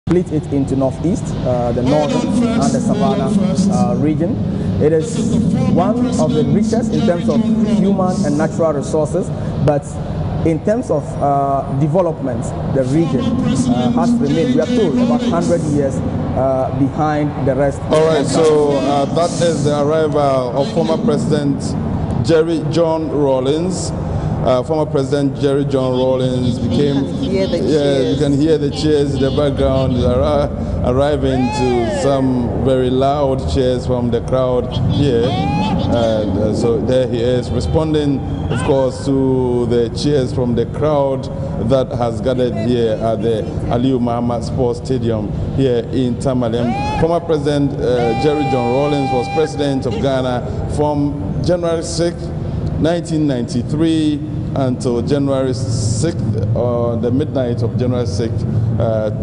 split it into northeast, the northern and the savannah region. It is one of the richest in terms of human and natural resources, but in terms of development, the region has remained, we are told, about 100 years behind the rest. All right, so that is the arrival of former President Jerry John Rawlings. Former President Jerry John Rawlings became, you can hear the cheers in the background, arriving to some very loud cheers from the crowd here. And so there he is, responding, of course, to the cheers from the crowd that has gathered here at the Aliyu Muhammad Sports Stadium here in Tamale. Former President Jerry John Rawlings was President of Ghana from January 6, 1993 until January 6th, or the midnight of January 6th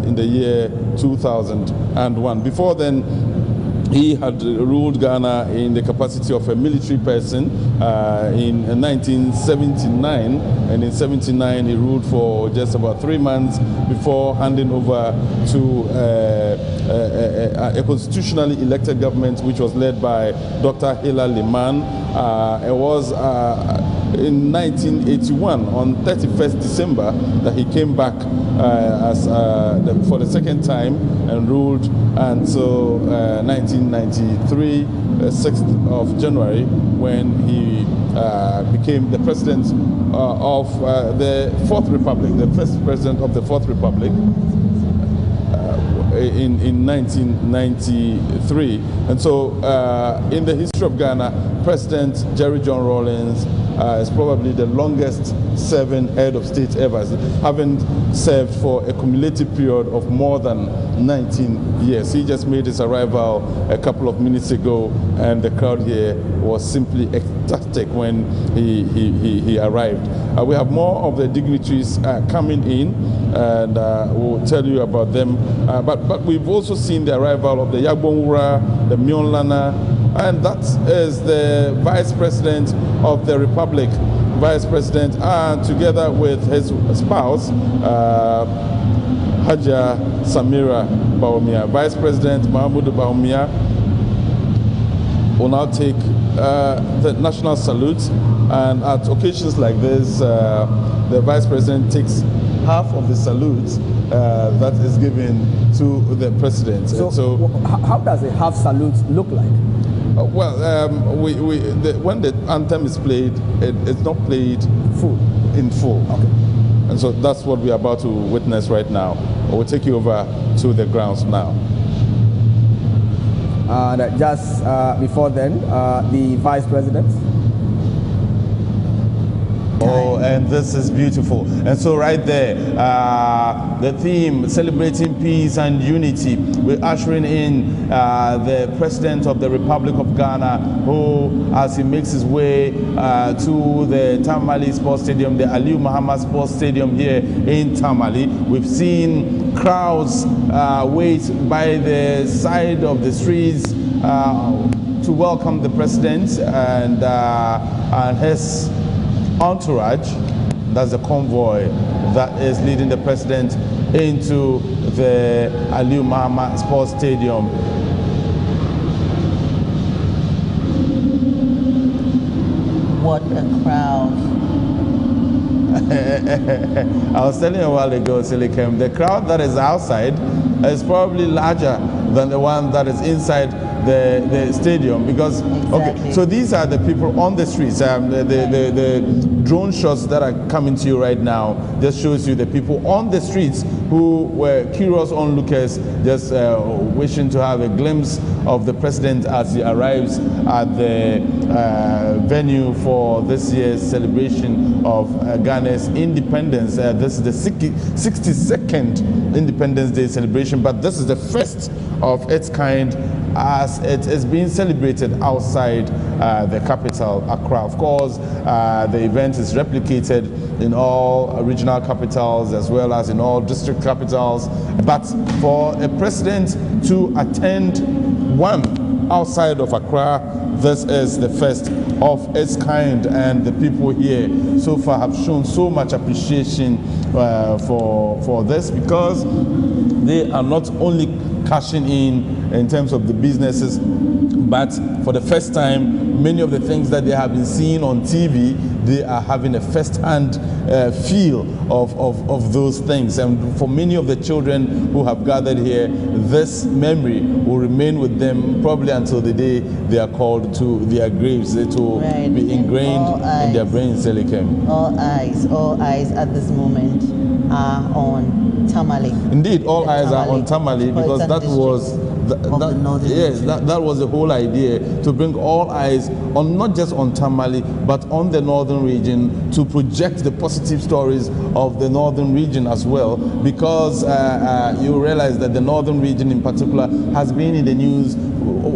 in the year 2001. Before then, he had ruled Ghana in the capacity of a military person in 1979, and in 79 he ruled for just about 3 months before handing over to a constitutionally elected government which was led by Dr. Hila Liman. It was in 1981, on 31st December, that he came back for the second time and ruled until 1993, 6th of January, when he became the president of the Fourth Republic, the first president of the Fourth Republic. In 1993. And so in the history of Ghana, President Jerry John Rawlings is probably the longest serving head of state ever, having served for a cumulative period of more than 19 years. He just made his arrival a couple of minutes ago, and the crowd here was simply ecstatic when he arrived. We have more of the dignitaries coming in, and we'll tell you about them. But we've also seen the arrival of the Yagbonwura, the Mionlana, and that is the Vice President of the Republic, Vice President, together with his spouse, Haja Samira Bawumia. Vice President Mahmoud Bawumia will now take the national salute, and at occasions like this, the Vice President takes half of the salute that is given to the President. So how does a half salute look like? When the anthem is played, it's not played in full. Okay. And so that's what we're about to witness right now. We'll take you over to the grounds now. And just before then, the Vice President. Oh, and this is beautiful. And so right there, the theme, celebrating peace and unity. We're ushering in the President of the Republic of Ghana, who, as he makes his way to the Tamale Sports Stadium, the Aliyu Muhammad Sports Stadium here in Tamale. We've seen crowds wait by the side of the streets to welcome the President and his entourage. That's the convoy that is leading the President into the Aliyu Muhammad Sports Stadium. What a crowd. I was telling you a while ago, Silikem, the crowd that is outside is probably larger than the one that is inside the stadium, because okay, so these are the people on the streets. The drone shots that are coming to you right now just shows you the people on the streets who were curious onlookers, just wishing to have a glimpse of the President as he arrives at the venue for this year's celebration of Ghana's independence. This is the 62nd Independence Day celebration, but this is the first of its kind as it is being celebrated outside the capital, Accra. Of course, the event is replicated in all regional capitals as well as in all district capitals. But for a president to attend one outside of Accra, this is the first of its kind, and the people here so far have shown so much appreciation for this, because they are not only cashing in terms of the businesses, but for the first time, many of the things that they have been seeing on TV, they are having a first-hand feel of those things. And for many of the children who have gathered here, this memory will remain with them probably until the day they are called to their graves. It will be ingrained in their brains. All eyes at this moment are on Tamale. Indeed, all eyes are on Tamale, because that was that was the whole idea, to bring all eyes on, not just on Tamale, but on the northern region, to project the positive stories of the northern region as well, because you realize that the northern region in particular has been in the news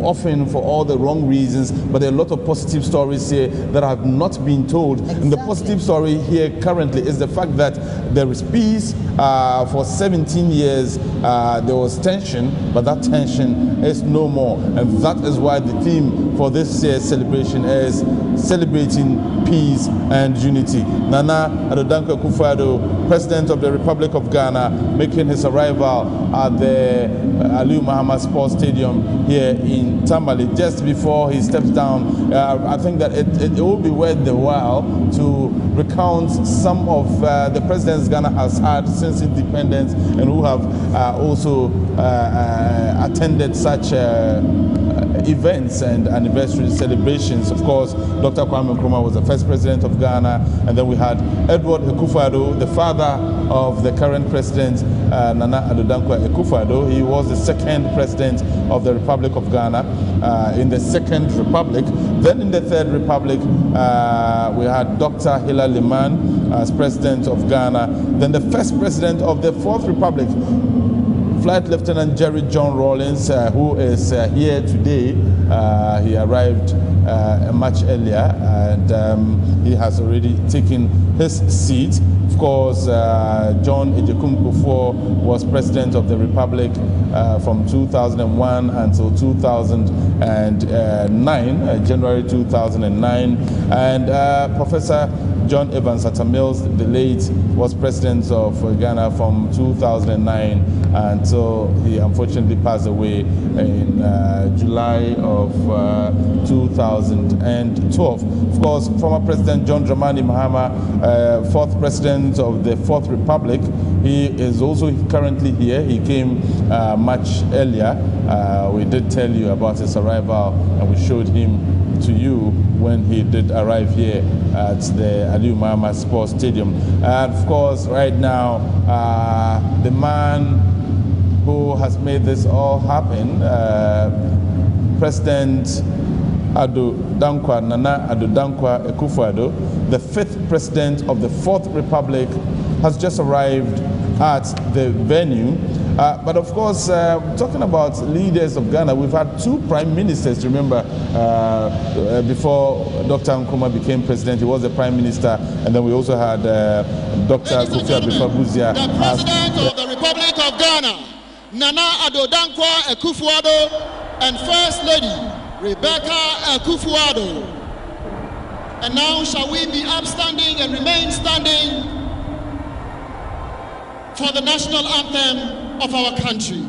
often for all the wrong reasons, but there are a lot of positive stories here that have not been told. Exactly. And the positive story here currently is the fact that there is peace. For 17 years there was tension, but that tension is no more, and that is why the theme for this year's celebration is celebrating peace and unity. Nana Addo Dankwa Akufo-Addo, President of the Republic of Ghana, making his arrival at the Aliyu Mahama Sports Stadium here in Tamale just before he steps down. I think that it will be worth the while to recount some of the presidents Ghana has had since independence, and who have also attended such events and anniversary celebrations. Of course, Dr. Kwame Nkrumah was the first president of Ghana, and then we had Edward Akufo-Addo, the father of the current president, Nana Addo Dankwa Akufo-Addo. He was the second president of the Republic of Ghana in the Second Republic. Then in the Third Republic, we had Dr. Hila Liman as president of Ghana. Then the first president of the Fourth Republic, Flight Lieutenant Jerry John Rawlings, who is here today. He arrived much earlier, and he has already taken his seat. Of course, John Ejekum Kuffuor was president of the Republic from 2001 until 2009, January 2009, and Professor John Evans Atta Mills, the late, was president of Ghana from 2009 until he unfortunately passed away in July of 2012. Of course, former President John Dramani Mahama, fourth president of the Fourth Republic, he is also currently here. He came much earlier. We did tell you about his arrival, and we showed him to you when he did arrive here at the Aliyu Mahama Sports Stadium. And of course, right now, the man who has made this all happen, President Addo Dankwa, Nana Addo Dankwa Akufo-Addo, the fifth president of the Fourth Republic, has just arrived at the venue. But of course, talking about leaders of Ghana, we've had two prime ministers. Remember, before Dr. Nkrumah became president, he was the prime minister, and then we also had Dr. Kuffuor the president of the Republic of Ghana, Nana Addo Dankwa Akufo-Addo, and First Lady Rebecca Akufo-Addo. And now shall we be upstanding and remain standing for the national anthem of our country.